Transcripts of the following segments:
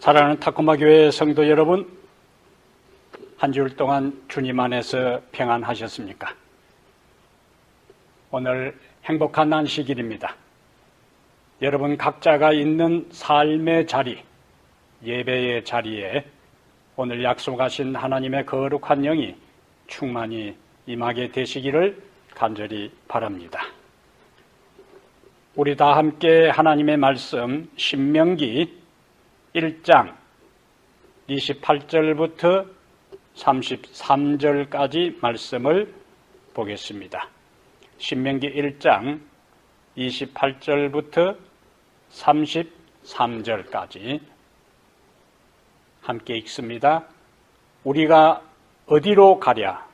사랑하는 타코마 교회 성도 여러분, 한 주일 동안 주님 안에서 평안하셨습니까? 오늘 행복한 안식일입니다. 여러분 각자가 있는 삶의 자리, 예배의 자리에 오늘 약속하신 하나님의 거룩한 영이 충만히 임하게 되시기를 간절히 바랍니다. 우리 다 함께 하나님의 말씀 신명기 1장 28절부터 33절까지 말씀을 보겠습니다. 신명기 1장 28절부터 33절까지 함께 읽습니다. 우리가 어디로 가랴?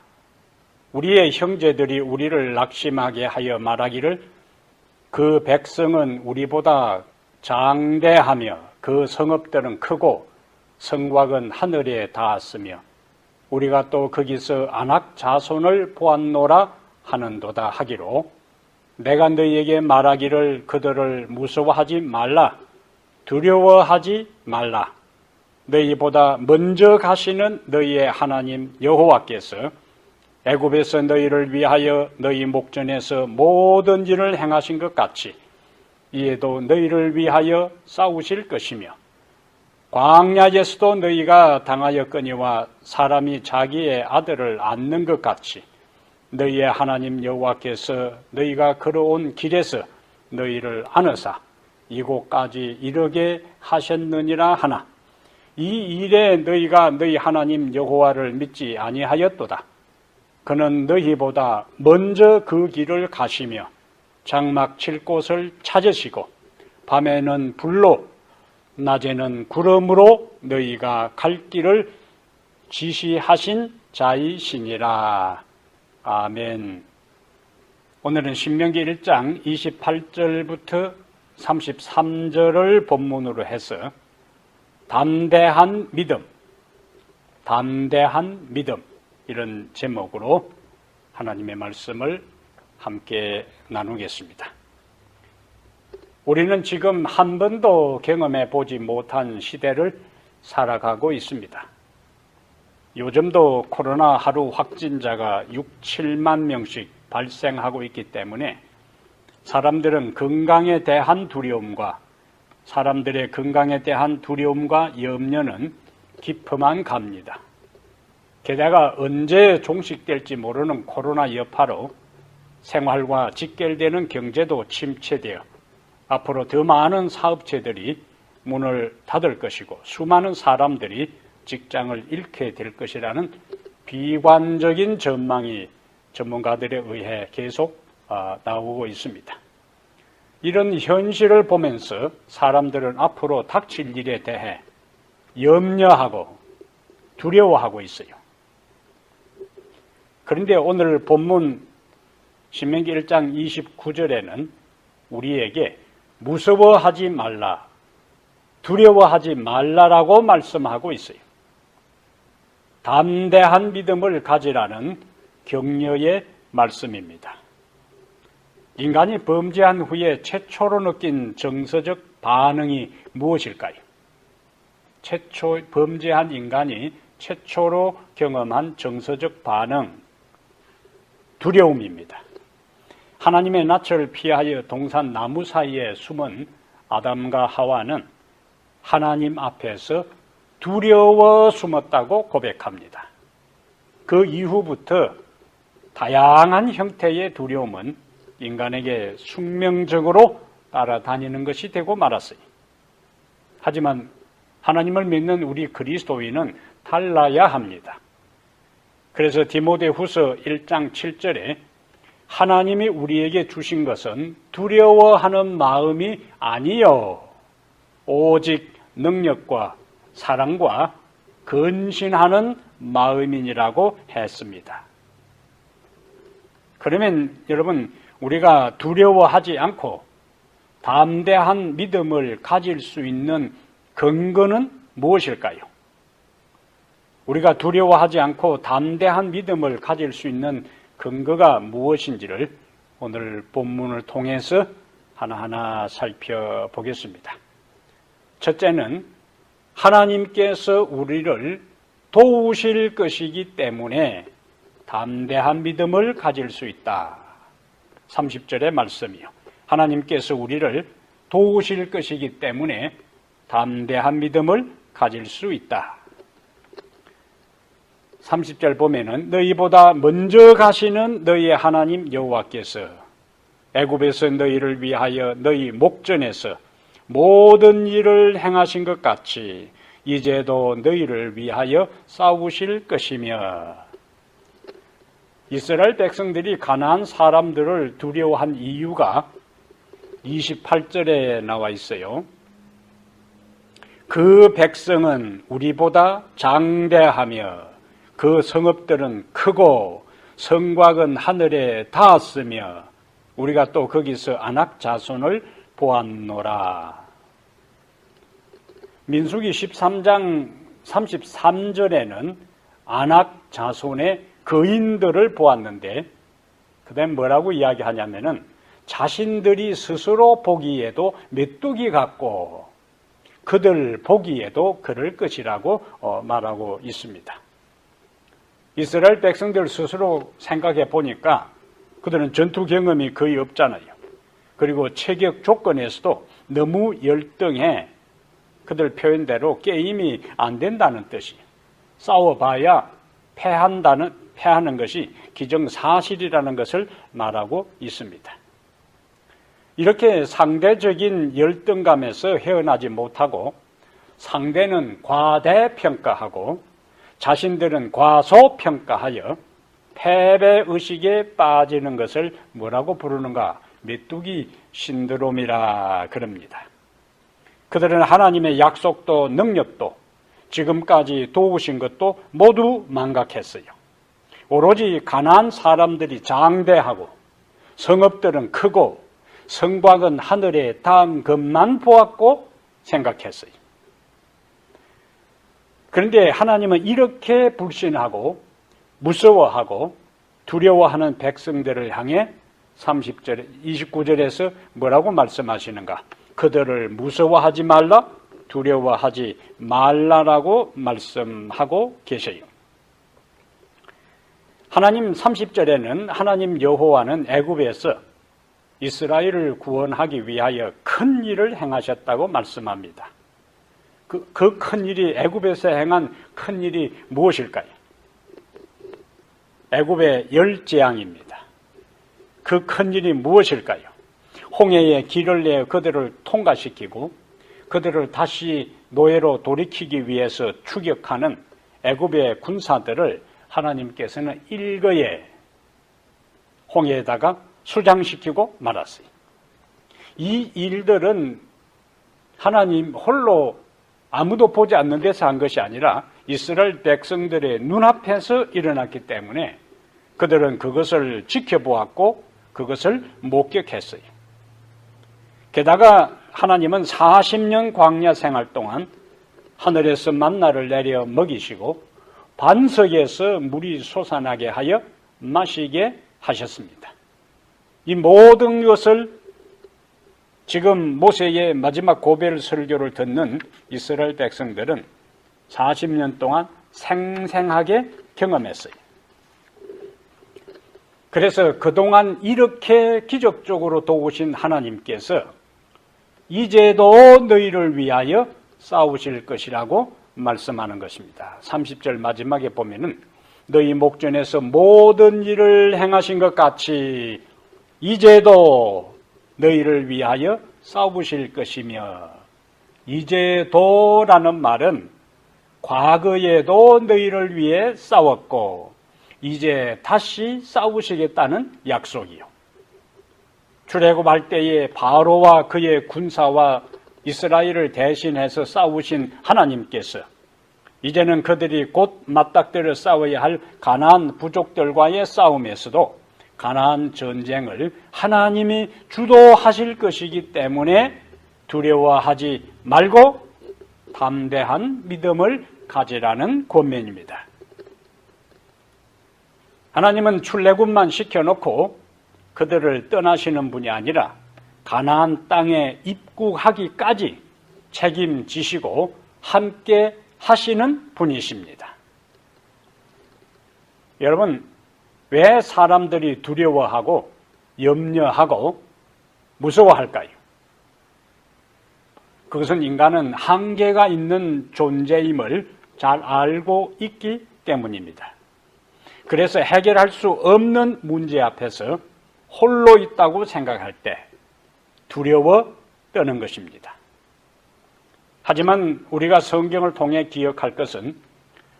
우리의 형제들이 우리를 낙심하게 하여 말하기를 그 백성은 우리보다 장대하며 그 성읍들은 크고 성곽은 하늘에 닿았으며 우리가 또 거기서 안악 자손을 보았노라 하는도다 하기로 내가 너희에게 말하기를 그들을 무서워하지 말라, 두려워하지 말라. 너희보다 먼저 가시는 너희의 하나님 여호와께서 애굽에서 너희를 위하여 너희 목전에서 모든 일을 행하신 것 같이 이에도 너희를 위하여 싸우실 것이며 광야에서도 너희가 당하였거니와 사람이 자기의 아들을 안는 것 같이 너희의 하나님 여호와께서 너희가 걸어온 길에서 너희를 안으사 이곳까지 이르게 하셨느니라 하나 이 일에 너희가 너희 하나님 여호와를 믿지 아니하였도다. 그는 너희보다 먼저 그 길을 가시며 장막 칠 곳을 찾으시고 밤에는 불로 낮에는 구름으로 너희가 갈 길을 지시하신 자이시니라. 아멘. 오늘은 신명기 1장 28절부터 33절을 본문으로 해서 담대한 믿음 이런 제목으로 하나님의 말씀을 함께 나누겠습니다. 우리는 지금 한 번도 경험해 보지 못한 시대를 살아가고 있습니다. 요즘도 코로나 하루 확진자가 6, 7만 명씩 발생하고 있기 때문에 사람들의 건강에 대한 두려움과 염려는 깊어만 갑니다. 게다가 언제 종식될지 모르는 코로나 여파로 생활과 직결되는 경제도 침체되어 앞으로 더 많은 사업체들이 문을 닫을 것이고 수많은 사람들이 직장을 잃게 될 것이라는 비관적인 전망이 전문가들에 의해 계속 나오고 있습니다. 이런 현실을 보면서 사람들은 앞으로 닥칠 일에 대해 염려하고 두려워하고 있어요. 그런데 오늘 본문 신명기 1장 29절에는 우리에게 무서워하지 말라, 두려워하지 말라라고 말씀하고 있어요. 담대한 믿음을 가지라는 격려의 말씀입니다. 인간이 범죄한 후에 최초로 느낀 정서적 반응이 무엇일까요? 범죄한 인간이 최초로 경험한 정서적 반응, 두려움입니다. 하나님의 낯을 피하여 동산 나무 사이에 숨은 아담과 하와는 하나님 앞에서 두려워 숨었다고 고백합니다. 그 이후부터 다양한 형태의 두려움은 인간에게 숙명적으로 따라다니는 것이 되고 말았어요. 하지만 하나님을 믿는 우리 그리스도인은 달라야 합니다. 그래서 디모데후서 1장 7절에 하나님이 우리에게 주신 것은 두려워하는 마음이 아니요 오직 능력과 사랑과 근신하는 마음이니라고 했습니다. 그러면 여러분, 우리가 두려워하지 않고 담대한 믿음을 가질 수 있는 근거는 무엇일까요? 우리가 두려워하지 않고 담대한 믿음을 가질 수 있는 근거가 무엇인지를 오늘 본문을 통해서 하나하나 살펴보겠습니다. 첫째는 하나님께서 우리를 도우실 것이기 때문에 담대한 믿음을 가질 수 있다. 30절의 말씀이요. 하나님께서 우리를 도우실 것이기 때문에 담대한 믿음을 가질 수 있다. 30절 보면은 너희보다 먼저 가시는 너희의 하나님 여호와께서 애굽에서 너희를 위하여 너희 목전에서 모든 일을 행하신 것 같이 이제도 너희를 위하여 싸우실 것이며. 이스라엘 백성들이 가나안 사람들을 두려워한 이유가 28절에 나와 있어요. 그 백성은 우리보다 장대하며 그 성읍들은 크고 성곽은 하늘에 닿았으며 우리가 또 거기서 아낙 자손을 보았노라. 민수기 13장 33절에는 아낙 자손의 거인들을 보았는데 그다음 뭐라고 이야기하냐면은 자신들이 스스로 보기에도 메뚜기 같고 그들 보기에도 그럴 것이라고 말하고 있습니다. 이스라엘 백성들 스스로 생각해 보니까 그들은 전투 경험이 거의 없잖아요. 그리고 체격 조건에서도 너무 열등해 그들 표현대로 게임이 안 된다는 뜻이 싸워봐야 패하는 것이 기정사실이라는 것을 말하고 있습니다. 이렇게 상대적인 열등감에서 헤어나지 못하고 상대는 과대평가하고 자신들은 과소평가하여 패배의식에 빠지는 것을 뭐라고 부르는가? 메뚜기 신드롬이라 그럽니다. 그들은 하나님의 약속도 능력도 지금까지 도우신 것도 모두 망각했어요. 오로지 가나안 사람들이 장대하고 성읍들은 크고 성곽은 하늘에 닿은 것만 보았고 생각했어요. 그런데 하나님은 이렇게 불신하고 무서워하고 두려워하는 백성들을 향해 29절에서 뭐라고 말씀하시는가? 그들을 무서워하지 말라, 두려워하지 말라라고 말씀하고 계셔요. 하나님 30절에는 하나님 여호와는 애굽에서 이스라엘을 구원하기 위하여 큰 일을 행하셨다고 말씀합니다. 그 큰 일이 애굽에서 행한 큰 일이 무엇일까요? 애굽의 열재앙입니다. 그 큰 일이 무엇일까요? 홍해에 길을 내어 그들을 통과시키고 그들을 다시 노예로 돌이키기 위해서 추격하는 애굽의 군사들을 하나님께서는 일거에 홍해에다가 수장시키고 말았어요. 이 일들은 하나님 홀로 아무도 보지 않는 데서 한 것이 아니라 이스라엘 백성들의 눈앞에서 일어났기 때문에 그들은 그것을 지켜보았고 그것을 목격했어요. 게다가 하나님은 40년 광야 생활 동안 하늘에서 만나를 내려 먹이시고 반석에서 물이 솟아나게 하여 마시게 하셨습니다. 이 모든 것을 지금 모세의 마지막 고별 설교를 듣는 이스라엘 백성들은 40년 동안 생생하게 경험했어요. 그래서 그동안 이렇게 기적적으로 도우신 하나님께서 이제도 너희를 위하여 싸우실 것이라고 말씀하는 것입니다. 30절 마지막에 보면은 너희 목전에서 모든 일을 행하신 것 같이 이제도 너희를 위하여 싸우실 것이며, 이제도라는 말은 과거에도 너희를 위해 싸웠고 이제 다시 싸우시겠다는 약속이요. 출애굽할 때에 바로와 그의 군사와 이스라엘을 대신해서 싸우신 하나님께서 이제는 그들이 곧 맞닥뜨려 싸워야 할 가나안 부족들과의 싸움에서도 가나안 전쟁을 하나님이 주도하실 것이기 때문에 두려워하지 말고 담대한 믿음을 가지라는 권면입니다. 하나님은 출애굽만 시켜놓고 그들을 떠나시는 분이 아니라 가나안 땅에 입국하기까지 책임지시고 함께 하시는 분이십니다. 여러분, 왜 사람들이 두려워하고 염려하고 무서워할까요? 그것은 인간은 한계가 있는 존재임을 잘 알고 있기 때문입니다. 그래서 해결할 수 없는 문제 앞에서 홀로 있다고 생각할 때 두려워 떠는 것입니다. 하지만 우리가 성경을 통해 기억할 것은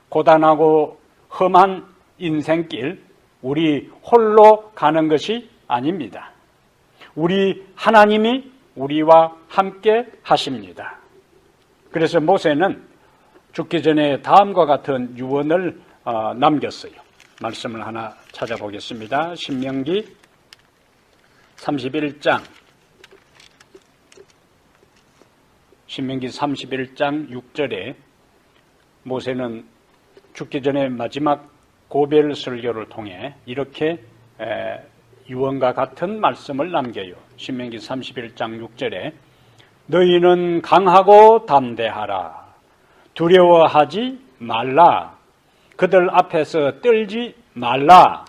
고단하고 험한 인생길, 우리 홀로 가는 것이 아닙니다. 우리 하나님이 우리와 함께 하십니다. 그래서 모세는 죽기 전에 다음과 같은 유언을 남겼어요. 말씀을 하나 찾아보겠습니다. 신명기 31장 6절에 모세는 죽기 전에 마지막 고별 설교를 통해 이렇게 유언과 같은 말씀을 남겨요. 신명기 31장 6절에 너희는 강하고 담대하라. 두려워하지 말라. 그들 앞에서 떨지 말라.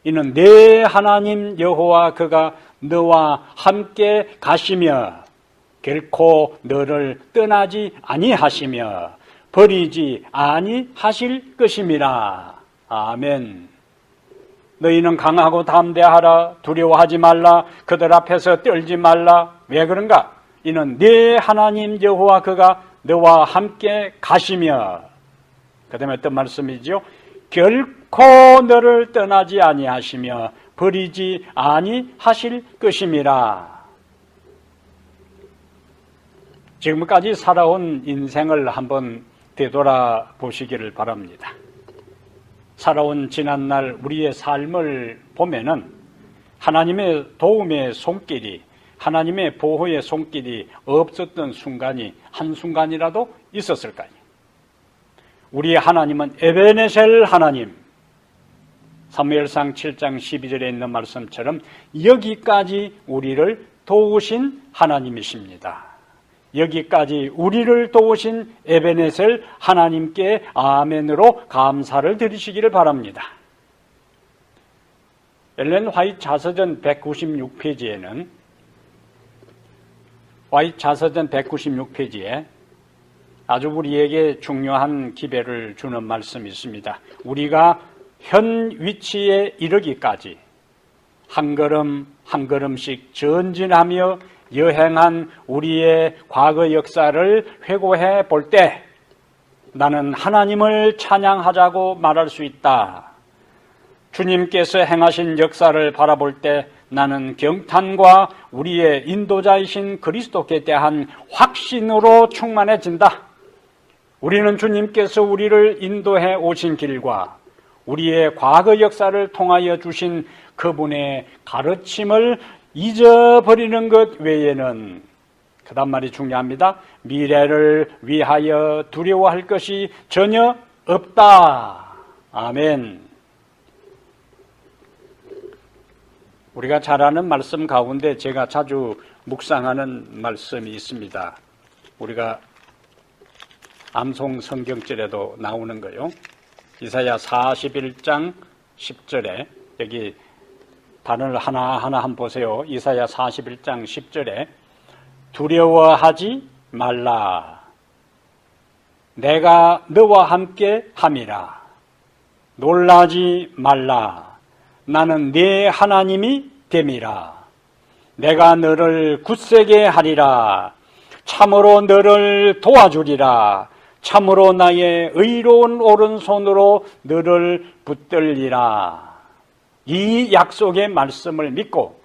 이는 내 하나님 여호와 그가 너와 함께 가시며 결코 너를 떠나지 아니하시며 버리지 아니하실 것임이라. 아멘. 너희는 강하고 담대하라. 두려워하지 말라. 그들 앞에서 떨지 말라. 왜 그런가? 이는 네 하나님 여호와 그가 너와 함께 가시며, 그 다음에 어떤 말씀이죠? 결코 너를 떠나지 아니하시며 버리지 아니하실 것임이라. 지금까지 살아온 인생을 한번 되돌아 보시기를 바랍니다. 살아온 지난날 우리의 삶을 보면은 하나님의 도움의 손길이, 하나님의 보호의 손길이 없었던 순간이 한순간이라도 있었을까요? 우리의 하나님은 에베네셀 하나님, 사무엘상 7장 12절에 있는 말씀처럼 여기까지 우리를 도우신 하나님이십니다. 여기까지 우리를 도우신 에베네셀 하나님께 아멘으로 감사를 드리시기를 바랍니다. 엘렌 화이트 자서전 196페이지에는 화이트 자서전 196페이지에 아주 우리에게 중요한 기별을 주는 말씀이 있습니다. 우리가 현 위치에 이르기까지 한 걸음 한 걸음씩 전진하며 여행한 우리의 과거 역사를 회고해 볼 때 나는 하나님을 찬양하자고 말할 수 있다. 주님께서 행하신 역사를 바라볼 때 나는 경탄과 우리의 인도자이신 그리스도께 대한 확신으로 충만해진다. 우리는 주님께서 우리를 인도해 오신 길과 우리의 과거 역사를 통하여 주신 그분의 가르침을 잊어버리는 것 외에는, 그 다음 말이 중요합니다. 미래를 위하여 두려워할 것이 전혀 없다. 아멘. 우리가 잘 아는 말씀 가운데 제가 자주 묵상하는 말씀이 있습니다. 우리가 암송 성경절에도 나오는 거요. 이사야 41장 10절에 여기 단어를 하나하나 한번 보세요. 이사야 41장 10절에 두려워하지 말라. 내가 너와 함께 함이라. 놀라지 말라. 나는 네 하나님이 됨이라. 내가 너를 굳세게 하리라. 참으로 너를 도와주리라. 참으로 나의 의로운 오른손으로 너를 붙들리라. 이 약속의 말씀을 믿고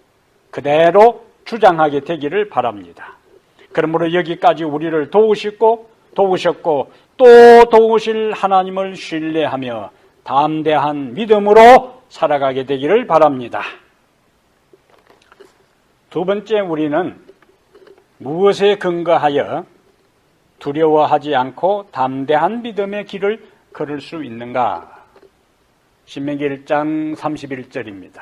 그대로 주장하게 되기를 바랍니다. 그러므로 여기까지 우리를 도우셨고 또 도우실 하나님을 신뢰하며 담대한 믿음으로 살아가게 되기를 바랍니다. 두 번째, 우리는 무엇에 근거하여 두려워하지 않고 담대한 믿음의 길을 걸을 수 있는가? 신명기 1장 31절입니다.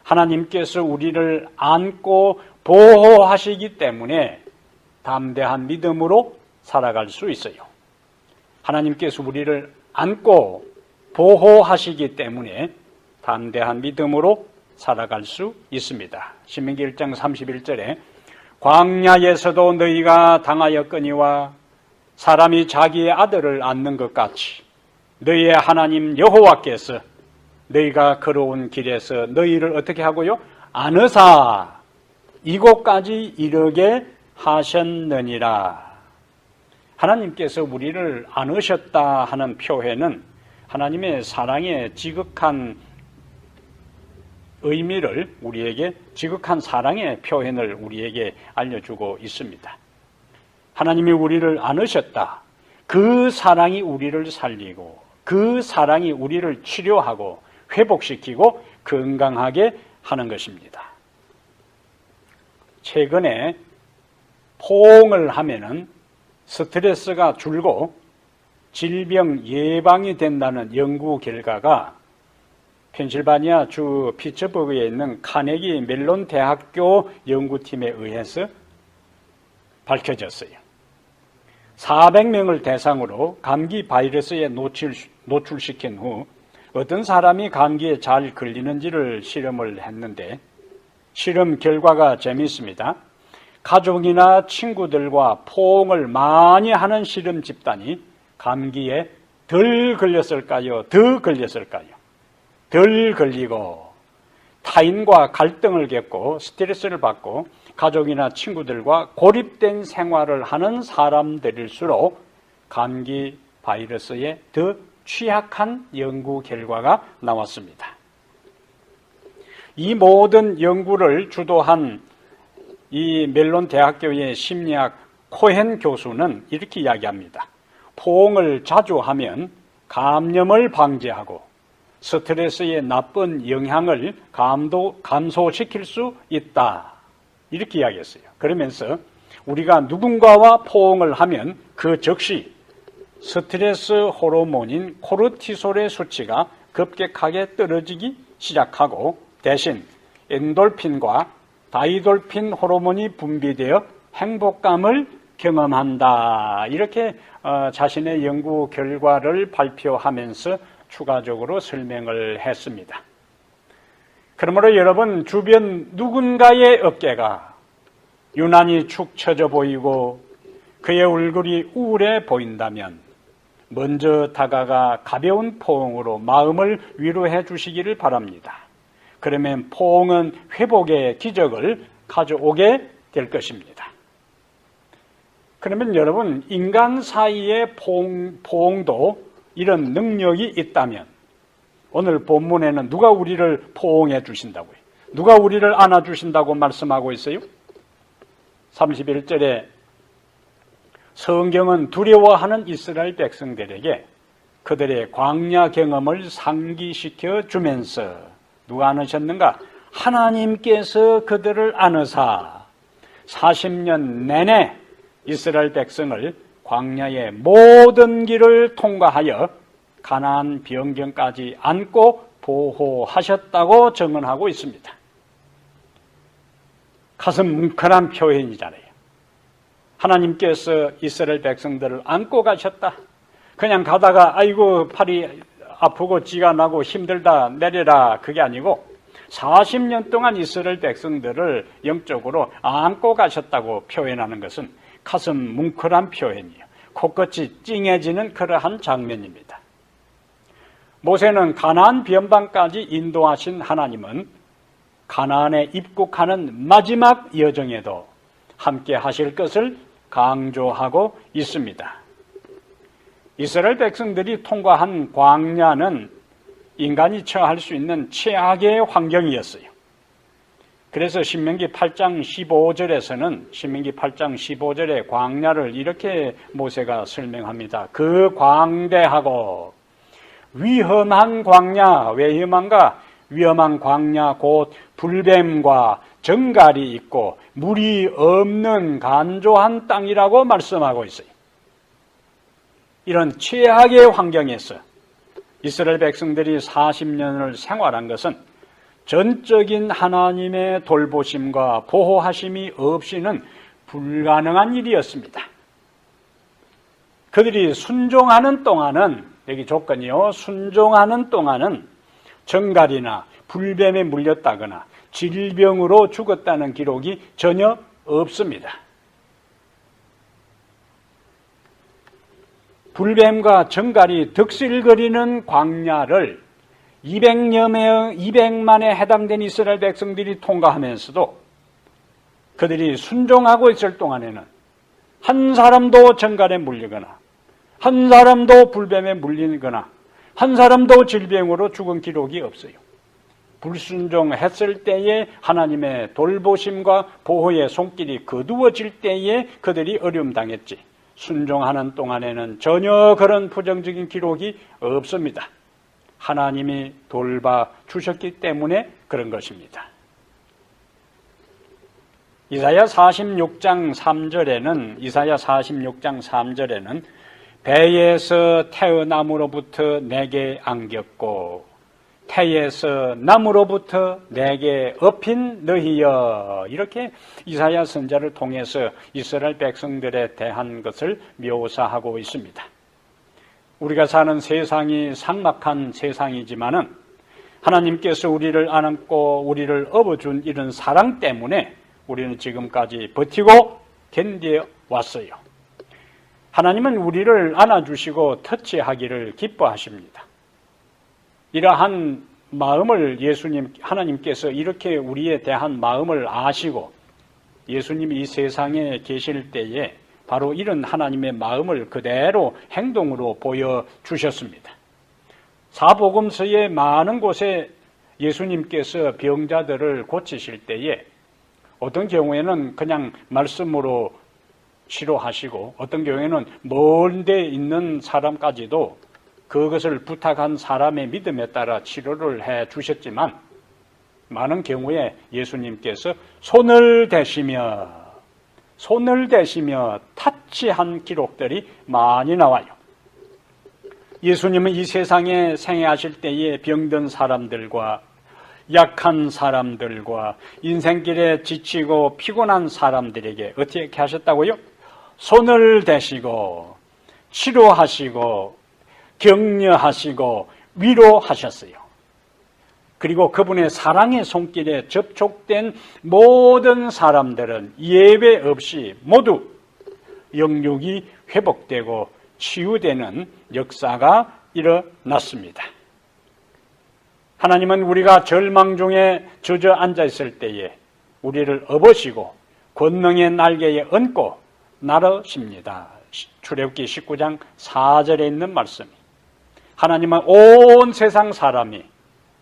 하나님께서 우리를 안고 보호하시기 때문에 담대한 믿음으로 살아갈 수 있어요. 하나님께서 우리를 안고 보호하시기 때문에 담대한 믿음으로 살아갈 수 있습니다. 신명기 1장 31절에 광야에서도 너희가 당하였거니와 사람이 자기의 아들을 안는 것 같이 너희의 하나님 여호와께서 너희가 걸어온 길에서 너희를 어떻게 하고요? 안으사 이곳까지 이르게 하셨느니라. 하나님께서 우리를 안으셨다 하는 표현은 하나님의 사랑의 지극한 의미를 우리에게, 지극한 사랑의 표현을 우리에게 알려주고 있습니다. 하나님이 우리를 안으셨다. 그 사랑이 우리를 살리고 그 사랑이 우리를 치료하고 회복시키고 건강하게 하는 것입니다. 최근에 포옹을 하면은 스트레스가 줄고 질병 예방이 된다는 연구 결과가 펜실바니아 주 피츠버그에 있는 카네기 멜론 대학교 연구팀에 의해서 밝혀졌어요. 400명을 대상으로 감기 바이러스에 노출시킨 후 어떤 사람이 감기에 잘 걸리는지를 실험을 했는데 실험 결과가 재미있습니다. 가족이나 친구들과 포옹을 많이 하는 실험 집단이 감기에 덜 걸렸을까요? 더 걸렸을까요? 덜 걸리고 타인과 갈등을 겪고 스트레스를 받고 가족이나 친구들과 고립된 생활을 하는 사람들일수록 감기 바이러스에 더 취약한 연구 결과가 나왔습니다. 이 모든 연구를 주도한 이 멜론 대학교의 심리학 코헨 교수는 이렇게 이야기합니다. 포옹을 자주 하면 감염을 방지하고 스트레스의 나쁜 영향을 감소시킬 수 있다. 이렇게 이야기했어요. 그러면서 우리가 누군가와 포옹을 하면 그 즉시 스트레스 호르몬인 코르티솔의 수치가 급격하게 떨어지기 시작하고 대신 엔돌핀과 다이돌핀 호르몬이 분비되어 행복감을 경험한다. 이렇게 자신의 연구 결과를 발표하면서 추가적으로 설명을 했습니다. 그러므로 여러분, 주변 누군가의 어깨가 유난히 축 처져 보이고 그의 얼굴이 우울해 보인다면 먼저 다가가 가벼운 포옹으로 마음을 위로해 주시기를 바랍니다. 그러면 포옹은 회복의 기적을 가져오게 될 것입니다. 그러면 여러분, 인간 사이의 포옹도 이런 능력이 있다면 오늘 본문에는 누가 우리를 포옹해 주신다고요? 누가 우리를 안아 주신다고 말씀하고 있어요? 31절에 성경은 두려워하는 이스라엘 백성들에게 그들의 광야 경험을 상기시켜 주면서 누가 안으셨는가? 하나님께서 그들을 안으사 40년 내내 이스라엘 백성을 광야의 모든 길을 통과하여 가나안 변경까지 안고 보호하셨다고 증언하고 있습니다. 가슴 뭉클한 표현이잖아요. 하나님께서 이스라엘 백성들을 안고 가셨다. 그냥 가다가 아이고 팔이 아프고 쥐가 나고 힘들다 내려라, 그게 아니고 40년 동안 이스라엘 백성들을 영적으로 안고 가셨다고 표현하는 것은 가슴 뭉클한 표현이에요. 코끝이 찡해지는 그러한 장면입니다. 모세는 가나안 변방까지 인도하신 하나님은 가나안에 입국하는 마지막 여정에도 함께 하실 것을 강조하고 있습니다. 이스라엘 백성들이 통과한 광야는 인간이 처할 수 있는 최악의 환경이었어요. 그래서 신명기 8장 15절에서는 신명기 8장 15절에 광야를 이렇게 모세가 설명합니다. 그 광대하고 위험한 광야, 왜 위험한가? 위험한 광야 곧 불뱀과 정갈이 있고 물이 없는 간조한 땅이라고 말씀하고 있어요. 이런 최악의 환경에서 이스라엘 백성들이 40년을 생활한 것은 전적인 하나님의 돌보심과 보호하심이 없이는 불가능한 일이었습니다. 그들이 순종하는 동안은, 여기 조건이요, 순종하는 동안은 정갈이나 불뱀에 물렸다거나 질병으로 죽었다는 기록이 전혀 없습니다. 불뱀과 정갈이 득실거리는 광야를 200만에 해당된 이스라엘 백성들이 통과하면서도 그들이 순종하고 있을 동안에는 한 사람도 정갈에 물리거나 한 사람도 불뱀에 물리거나 한 사람도 질병으로 죽은 기록이 없어요. 불순종했을 때에 하나님의 돌보심과 보호의 손길이 거두어질 때에 그들이 어려움 당했지, 순종하는 동안에는 전혀 그런 부정적인 기록이 없습니다. 하나님이 돌봐 주셨기 때문에 그런 것입니다. 이사야 46장 3절에는 배에서 태어남으로부터 내게 안겼고 태에서 남으로부터 내게 업힌 너희여, 이렇게 이사야 선지자를 통해서 이스라엘 백성들에 대한 것을 묘사하고 있습니다. 우리가 사는 세상이 삭막한 세상이지만은 하나님께서 우리를 안고 우리를 업어준 이런 사랑 때문에 우리는 지금까지 버티고 견뎌 왔어요. 하나님은 우리를 안아주시고 터치하기를 기뻐하십니다. 이러한 마음을 하나님께서 이렇게 우리에 대한 마음을 아시고 예수님이 이 세상에 계실 때에 바로 이런 하나님의 마음을 그대로 행동으로 보여주셨습니다. 사복음서의 많은 곳에 예수님께서 병자들을 고치실 때에 어떤 경우에는 그냥 말씀으로 치료하시고 어떤 경우에는 먼 데 있는 사람까지도 그것을 부탁한 사람의 믿음에 따라 치료를 해 주셨지만 많은 경우에 예수님께서 손을 대시며 타치한 기록들이 많이 나와요. 예수님은 이 세상에 생애하실 때에 병든 사람들과 약한 사람들과 인생길에 지치고 피곤한 사람들에게 어떻게 하셨다고요? 손을 대시고 치료하시고 격려하시고 위로하셨어요. 그리고 그분의 사랑의 손길에 접촉된 모든 사람들은 예외 없이 모두 영육이 회복되고 치유되는 역사가 일어났습니다. 하나님은 우리가 절망 중에 주저앉아 있을 때에 우리를 업으시고 권능의 날개에 얹고 나르십니다. 출애굽기 19장 4절에 있는 말씀이, 하나님은 온 세상 사람이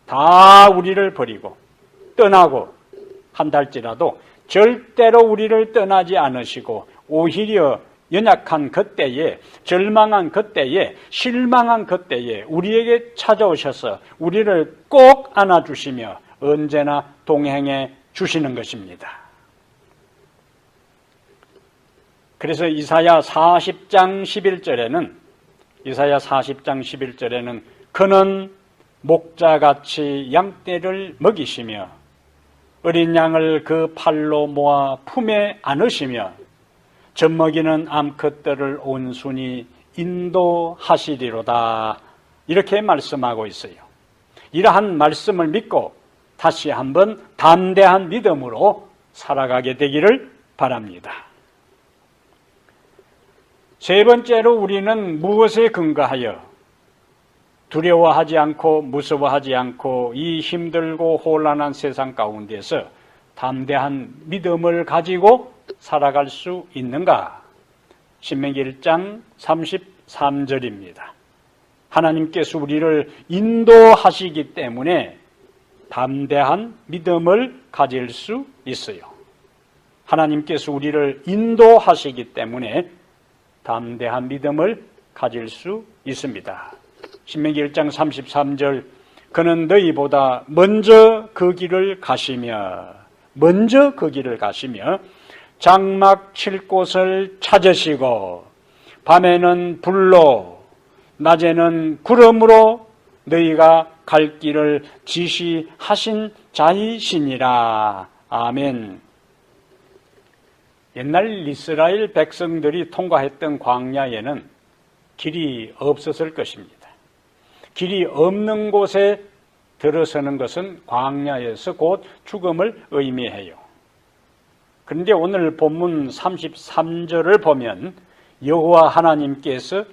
다 우리를 버리고 떠나고 한달지라도 절대로 우리를 떠나지 않으시고 오히려 연약한 그때에, 절망한 그때에, 실망한 그때에 우리에게 찾아오셔서 우리를 꼭 안아주시며 언제나 동행해 주시는 것입니다. 그래서 이사야 40장 11절에는 그는 목자같이 양떼를 먹이시며 어린 양을 그 팔로 모아 품에 안으시며 젖먹이는 암컷들을 온순히 인도하시리로다, 이렇게 말씀하고 있어요. 이러한 말씀을 믿고 다시 한번 담대한 믿음으로 살아가게 되기를 바랍니다. 세 번째로 우리는 무엇에 근거하여 두려워하지 않고 무서워하지 않고 이 힘들고 혼란한 세상 가운데서 담대한 믿음을 가지고 살아갈 수 있는가? 신명기 1장 33절입니다. 하나님께서 우리를 인도하시기 때문에 담대한 믿음을 가질 수 있어요. 하나님께서 우리를 인도하시기 때문에 담대한 믿음을 가질 수 있습니다. 신명기 1장 33절, 그는 너희보다 먼저 그 길을 가시며 장막 칠 곳을 찾으시고 밤에는 불로 낮에는 구름으로 너희가 갈 길을 지시하신 자이시니라. 아멘. 옛날 이스라엘 백성들이 통과했던 광야에는 길이 없었을 것입니다. 길이 없는 곳에 들어서는 것은 광야에서 곧 죽음을 의미해요. 그런데 오늘 본문 33절을 보면 여호와 하나님께서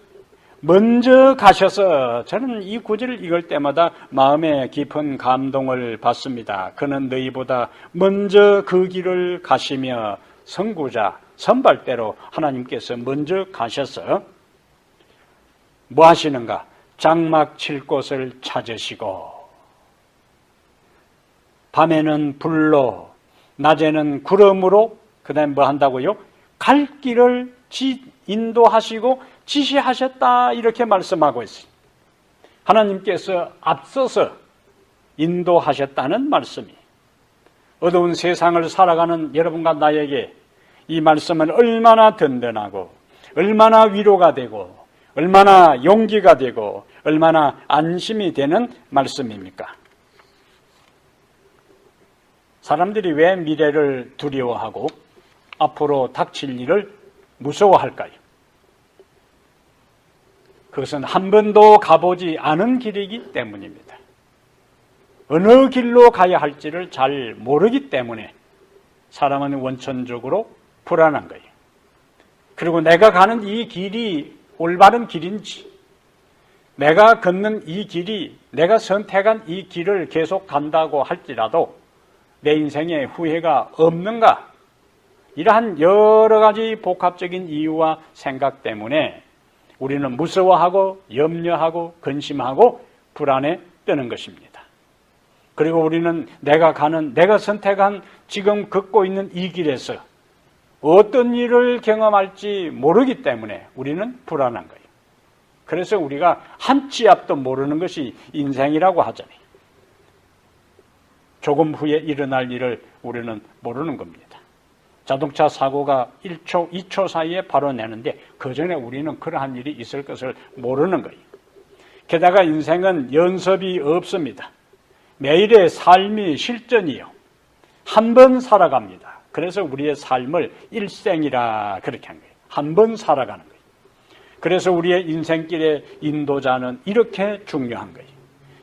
먼저 가셔서, 저는 이 구절을 읽을 때마다 마음에 깊은 감동을 받습니다. 그는 너희보다 먼저 그 길을 가시며, 선구자, 선발대로 하나님께서 먼저 가셔서 뭐 하시는가? 장막 칠 곳을 찾으시고, 밤에는 불로, 낮에는 구름으로, 그 다음에 뭐 한다고요? 갈 길을 인도하시고 지시하셨다, 이렇게 말씀하고 있어요. 하나님께서 앞서서 인도하셨다는 말씀이, 어두운 세상을 살아가는 여러분과 나에게 이 말씀은 얼마나 든든하고 얼마나 위로가 되고 얼마나 용기가 되고 얼마나 안심이 되는 말씀입니까? 사람들이 왜 미래를 두려워하고 앞으로 닥칠 일을 무서워할까요? 그것은 한 번도 가보지 않은 길이기 때문입니다. 어느 길로 가야 할지를 잘 모르기 때문에 사람은 원천적으로 불안한 거예요. 그리고 내가 가는 이 길이 올바른 길인지, 내가 걷는 이 길이, 내가 선택한 이 길을 계속 간다고 할지라도 내 인생에 후회가 없는가? 이러한 여러 가지 복합적인 이유와 생각 때문에 우리는 무서워하고 염려하고 근심하고 불안에 뜨는 것입니다. 그리고 우리는 내가 선택한 지금 걷고 있는 이 길에서 어떤 일을 경험할지 모르기 때문에 우리는 불안한 거예요. 그래서 우리가 한 치 앞도 모르는 것이 인생이라고 하잖아요. 조금 후에 일어날 일을 우리는 모르는 겁니다. 자동차 사고가 1초, 2초 사이에 바로 내는데 그 전에 우리는 그러한 일이 있을 것을 모르는 거예요. 게다가 인생은 연습이 없습니다. 매일의 삶이 실전이요. 한 번 살아갑니다. 그래서 우리의 삶을 일생이라 그렇게 한 거예요. 한 번 살아가는 거예요. 그래서 우리의 인생길의 인도자는 이렇게 중요한 거예요.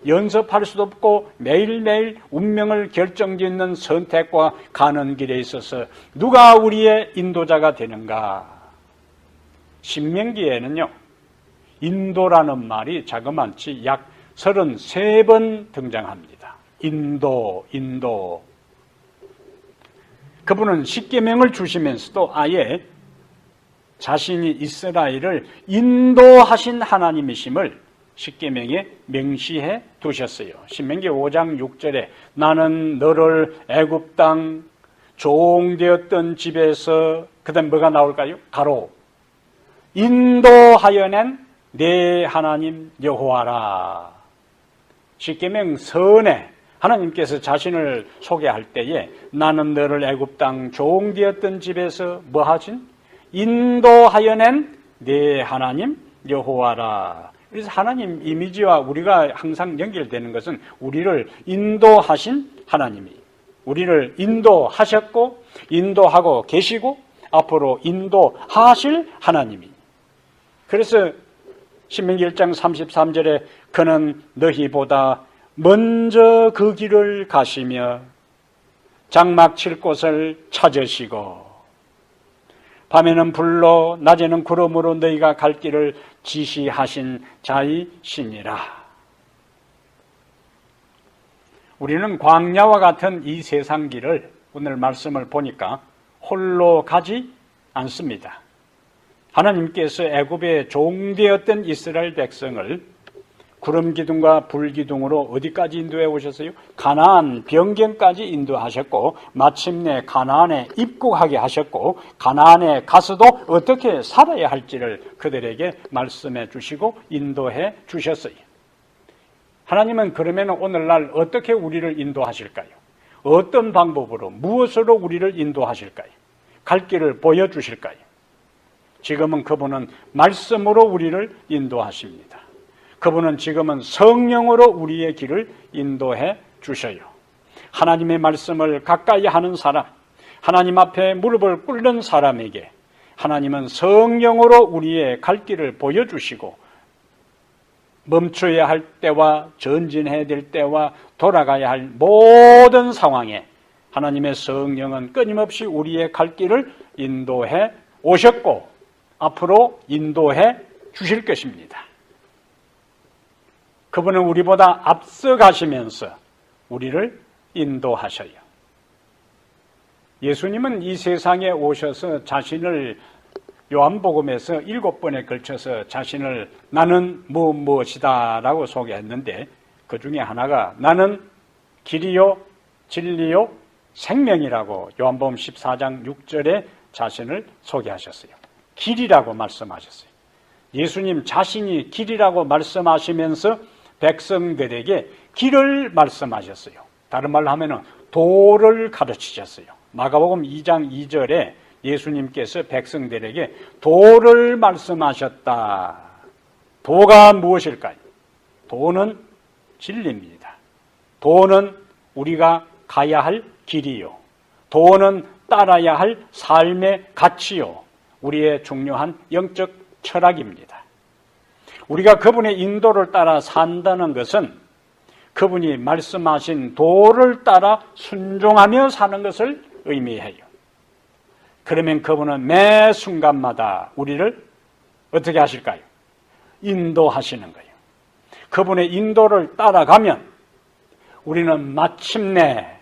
연습할 수도 없고 매일매일 운명을 결정짓는 선택과 가는 길에 있어서 누가 우리의 인도자가 되는가? 신명기에는요, 인도라는 말이 자그마치 약 33번 등장합니다. 인도. 그분은 십계명을 주시면서도 아예 자신이 이스라엘을 인도하신 하나님이심을 십계명에 명시해 두셨어요. 신명기 5장 6절에 나는 너를 애굽 땅 종되었던 집에서, 그 다음 뭐가 나올까요? 가로 인도하여 낸 내 하나님 여호와라. 십계명 선에 하나님께서 자신을 소개할 때에 나는 너를 애굽 땅 종되었던 집에서 뭐 하신? 인도하여 낸 내 하나님 여호와라. 그래서 하나님 이미지와 우리가 항상 연결되는 것은 우리를 인도하신 하나님이, 우리를 인도하셨고 인도하고 계시고 앞으로 인도하실 하나님이. 그래서 신명기 1장 33절에 그는 너희보다 먼저 그 길을 가시며 장막 칠 곳을 찾으시고 밤에는 불로 낮에는 구름으로 너희가 갈 길을 지시하신 자이시니라. 우리는 광야와 같은 이 세상 길을 오늘 말씀을 보니까 홀로 가지 않습니다. 하나님께서 애굽에 종되었던 이스라엘 백성을 구름 기둥과 불 기둥으로 어디까지 인도해 오셨어요? 가나안 변경까지 인도하셨고 마침내 가나안에 입국하게 하셨고 가나안에 가서도 어떻게 살아야 할지를 그들에게 말씀해 주시고 인도해 주셨어요. 하나님은 그러면 오늘날 어떻게 우리를 인도하실까요? 어떤 방법으로, 무엇으로 우리를 인도하실까요? 갈 길을 보여주실까요? 지금은 그분은 말씀으로 우리를 인도하십니다. 그분은 지금은 성령으로 우리의 길을 인도해 주셔요. 하나님의 말씀을 가까이 하는 사람, 하나님 앞에 무릎을 꿇는 사람에게 하나님은 성령으로 우리의 갈 길을 보여주시고 멈춰야 할 때와 전진해야 될 때와 돌아가야 할 모든 상황에 하나님의 성령은 끊임없이 우리의 갈 길을 인도해 오셨고 앞으로 인도해 주실 것입니다. 그분은 우리보다 앞서가시면서 우리를 인도하셔요. 예수님은 이 세상에 오셔서 자신을 요한복음에서 7번에 걸쳐서 자신을 나는 무엇이다 라고 소개했는데 그 중에 하나가 나는 길이요 진리요 생명이라고 요한복음 14장 6절에 자신을 소개하셨어요. 길이라고 말씀하셨어요. 예수님 자신이 길이라고 말씀하시면서 백성들에게 길을 말씀하셨어요. 다른 말로 하면 도를 가르치셨어요. 마가복음 2장 2절에 예수님께서 백성들에게 도를 말씀하셨다. 도가 무엇일까요? 도는 진리입니다. 도는 우리가 가야 할 길이요. 도는 따라야 할 삶의 가치요. 우리의 중요한 영적 철학입니다. 우리가 그분의 인도를 따라 산다는 것은 그분이 말씀하신 도를 따라 순종하며 사는 것을 의미해요. 그러면 그분은 매 순간마다 우리를 어떻게 하실까요? 인도하시는 거예요. 그분의 인도를 따라가면 우리는 마침내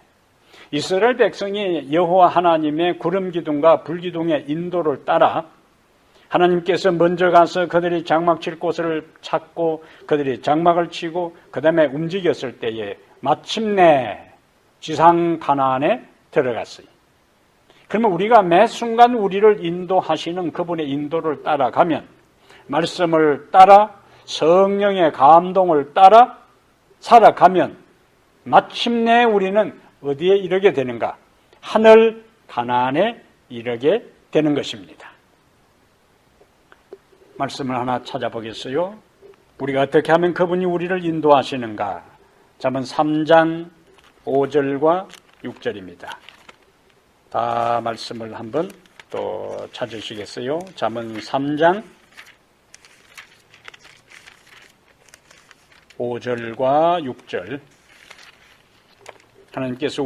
이스라엘 백성이 여호와 하나님의 구름 기둥과 불 기둥의 인도를 따라 하나님께서 먼저 가서 그들이 장막 칠 곳을 찾고 그들이 장막을 치고 그 다음에 움직였을 때에 마침내 지상 가나안에 들어갔어요. 그러면 우리가 매 순간 우리를 인도하시는 그분의 인도를 따라가면 말씀을 따라 성령의 감동을 따라 살아가면 마침내 우리는 어디에 이르게 되는가? 하늘 가나안에 이르게 되는 것입니다. 말씀을 하나 찾아보겠어요. 우리가 어떻게 하면 그분이 우리를 인도하시는가? 잠언 3장 5절과 6절입니다. 다 말씀을 한번 또 찾으시겠어요? 잠언 3장 5절과 6절. 하나님께서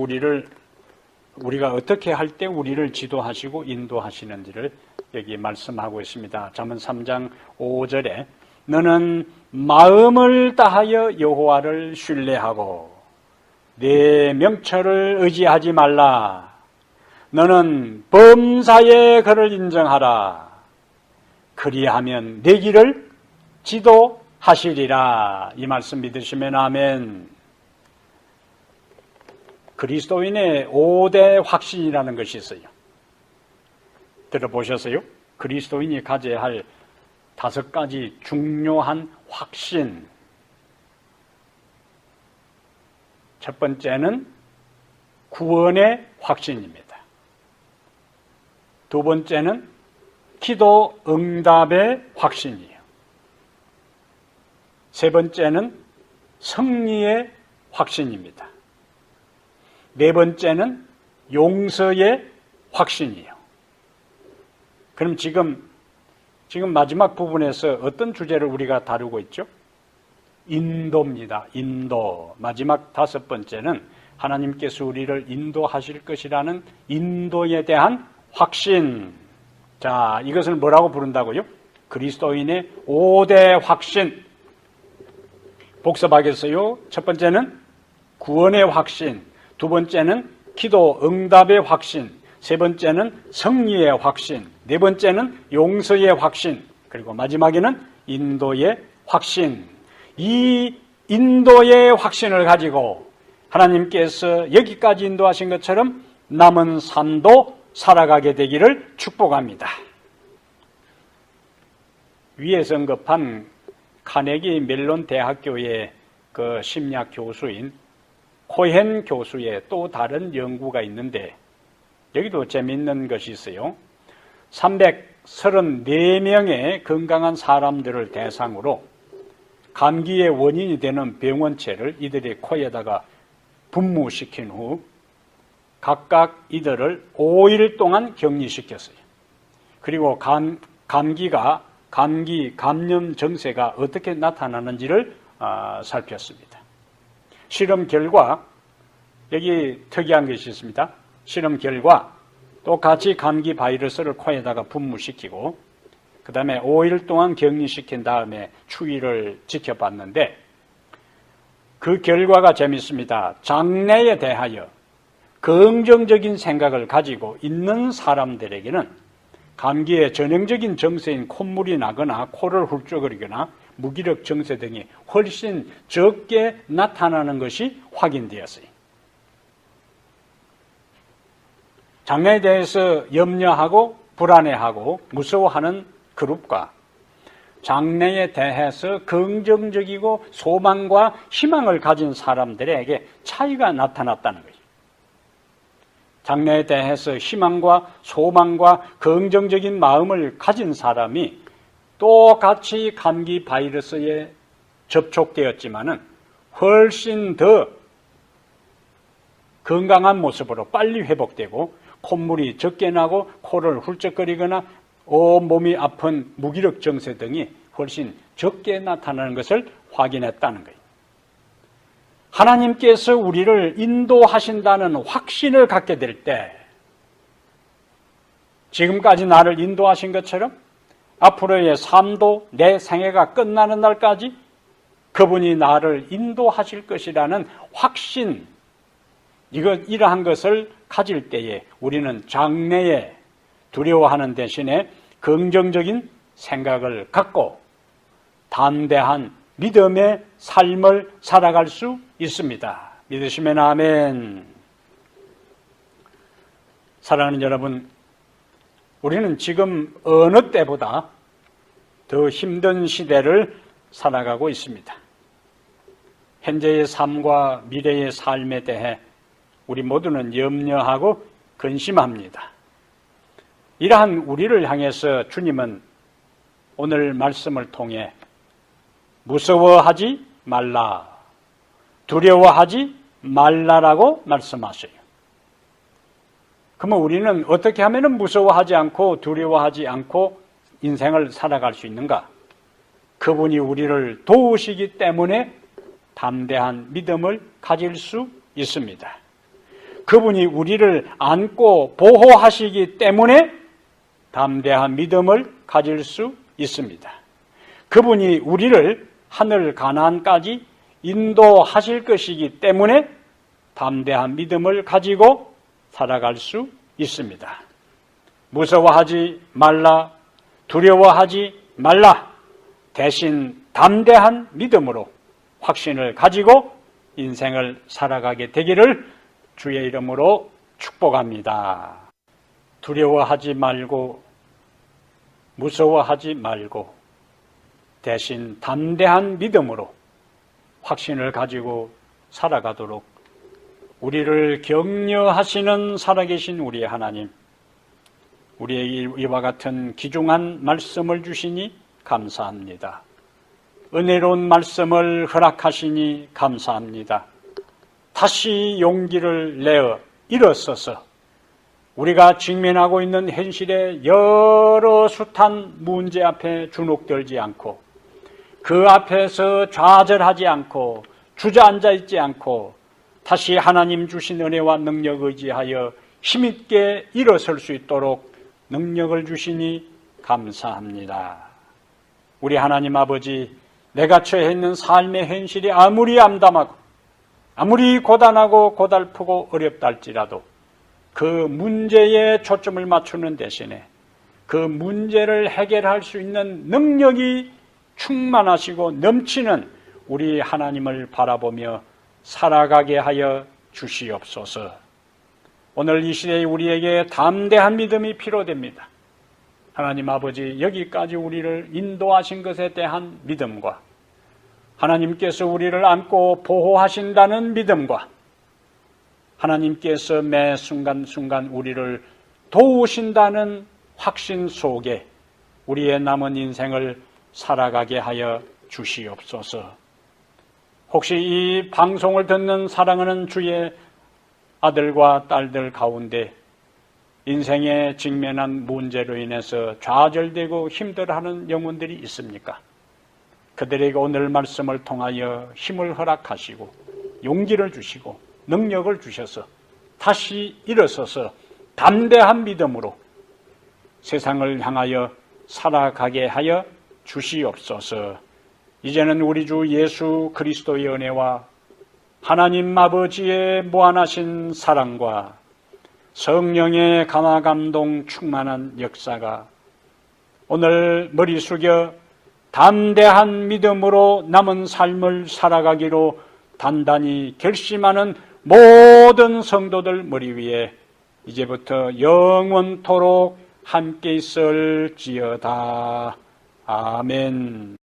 우리가 어떻게 할 때 우리를 지도하시고 인도하시는지를 여기 말씀하고 있습니다. 잠언 3장 5절에 너는 마음을 다하여 여호와를 신뢰하고 내 명철을 의지하지 말라. 너는 범사에 그를 인정하라. 그리하면 내 길을 지도하시리라. 이 말씀 믿으시면 아멘. 그리스도인의 5대 확신이라는 것이 있어요. 들어보셨어요? 그리스도인이 가져야 할 5가지 중요한 확신. 첫 번째는 구원의 확신입니다. 두 번째는 기도 응답의 확신이에요. 세 번째는 승리의 확신입니다. 네 번째는 용서의 확신이에요. 그럼 지금 마지막 부분에서 어떤 주제를 우리가 다루고 있죠? 인도입니다. 인도. 마지막 5번째는 하나님께서 우리를 인도하실 것이라는 인도에 대한 확신. 자, 이것을 뭐라고 부른다고요? 그리스도인의 5대 확신. 복습하겠어요? 첫 번째는 구원의 확신. 두 번째는 기도 응답의 확신. 세 번째는 승리의 확신. 네 번째는 용서의 확신. 그리고 마지막에는 인도의 확신. 이 인도의 확신을 가지고 하나님께서 여기까지 인도하신 것처럼 남은 삶도 살아가게 되기를 축복합니다. 위에서 언급한 카네기 멜론 대학교의 그 심리학 교수인 코헨 교수의 또 다른 연구가 있는데 여기도 재미있는 것이 있어요. 334명의 건강한 사람들을 대상으로 감기의 원인이 되는 병원체를 이들의 코에다가 분무시킨 후 각각 이들을 5일 동안 격리시켰어요. 그리고 감기 감염 증세가 어떻게 나타나는지를 살폈습니다. 실험 결과, 여기 특이한 것이 있습니다. 실험 결과 똑같이 감기 바이러스를 코에다가 분무시키고 그 다음에 5일 동안 격리시킨 다음에 추위를 지켜봤는데 그 결과가 재밌습니다. 장내에 대하여 긍정적인 생각을 가지고 있는 사람들에게는 감기의 전형적인 증세인 콧물이 나거나 코를 훌쩍거리거나 무기력 증세 등이 훨씬 적게 나타나는 것이 확인되었어요. 장래에 대해서 염려하고 불안해하고 무서워하는 그룹과 장래에 대해서 긍정적이고 소망과 희망을 가진 사람들에게 차이가 나타났다는 거예요. 장래에 대해서 희망과 소망과 긍정적인 마음을 가진 사람이 똑같이 감기 바이러스에 접촉되었지만은 훨씬 더 건강한 모습으로 빨리 회복되고 콧물이 적게 나고 코를 훌쩍거리거나 온몸이 아픈 무기력 증세 등이 훨씬 적게 나타나는 것을 확인했다는 거예요. 하나님께서 우리를 인도하신다는 확신을 갖게 될 때 지금까지 나를 인도하신 것처럼 앞으로의 삶도 내 생애가 끝나는 날까지 그분이 나를 인도하실 것이라는 확신, 이러한 것을 가질 때에 우리는 장래에 두려워하는 대신에 긍정적인 생각을 갖고 담대한 믿음의 삶을 살아갈 수 있습니다. 믿으시면 아멘. 사랑하는 여러분, 우리는 지금 어느 때보다 더 힘든 시대를 살아가고 있습니다. 현재의 삶과 미래의 삶에 대해 우리 모두는 염려하고 근심합니다. 이러한 우리를 향해서 주님은 오늘 말씀을 통해 무서워하지 말라, 두려워하지 말라라고 말씀하셔요. 그러면 우리는 어떻게 하면 무서워하지 않고 두려워하지 않고 인생을 살아갈 수 있는가? 그분이 우리를 도우시기 때문에 담대한 믿음을 가질 수 있습니다. 그분이 우리를 안고 보호하시기 때문에 담대한 믿음을 가질 수 있습니다. 그분이 우리를 하늘 가나안까지 인도하실 것이기 때문에 담대한 믿음을 가지고 살아갈 수 있습니다. 무서워하지 말라, 두려워하지 말라. 대신 담대한 믿음으로 확신을 가지고 인생을 살아가게 되기를 주의 이름으로 축복합니다. 두려워하지 말고 무서워하지 말고 대신 담대한 믿음으로 확신을 가지고 살아가도록 우리를 격려하시는 살아계신 우리의 하나님, 우리에게 이와 같은 귀중한 말씀을 주시니 감사합니다. 은혜로운 말씀을 허락하시니 감사합니다. 다시 용기를 내어 일어서서 우리가 직면하고 있는 현실의 여러 숱한 문제 앞에 주눅들지 않고 그 앞에서 좌절하지 않고 주저앉아 있지 않고 다시 하나님 주신 은혜와 능력 의지하여 힘있게 일어설 수 있도록 능력을 주시니 감사합니다. 우리 하나님 아버지, 내가 처해 있는 삶의 현실이 아무리 암담하고 아무리 고단하고 고달프고 어렵다 할지라도 그 문제에 초점을 맞추는 대신에 그 문제를 해결할 수 있는 능력이 충만하시고 넘치는 우리 하나님을 바라보며 살아가게 하여 주시옵소서. 오늘 이 시대에 우리에게 담대한 믿음이 필요됩니다. 하나님 아버지, 여기까지 우리를 인도하신 것에 대한 믿음과 하나님께서 우리를 안고 보호하신다는 믿음과 하나님께서 매 순간순간 우리를 도우신다는 확신 속에 우리의 남은 인생을 살아가게 하여 주시옵소서. 혹시 이 방송을 듣는 사랑하는 주의 아들과 딸들 가운데 인생에 직면한 문제로 인해서 좌절되고 힘들어하는 영혼들이 있습니까? 그들에게 오늘 말씀을 통하여 힘을 허락하시고 용기를 주시고 능력을 주셔서 다시 일어서서 담대한 믿음으로 세상을 향하여 살아가게 하여 주시옵소서. 이제는 우리 주 예수 그리스도의 은혜와 하나님 아버지의 무한하신 사랑과 성령의 감화 감동 충만한 역사가 오늘 머리 숙여 담대한 믿음으로 남은 삶을 살아가기로 단단히 결심하는 모든 성도들 머리 위에 이제부터 영원토록 함께 있을지어다. 아멘.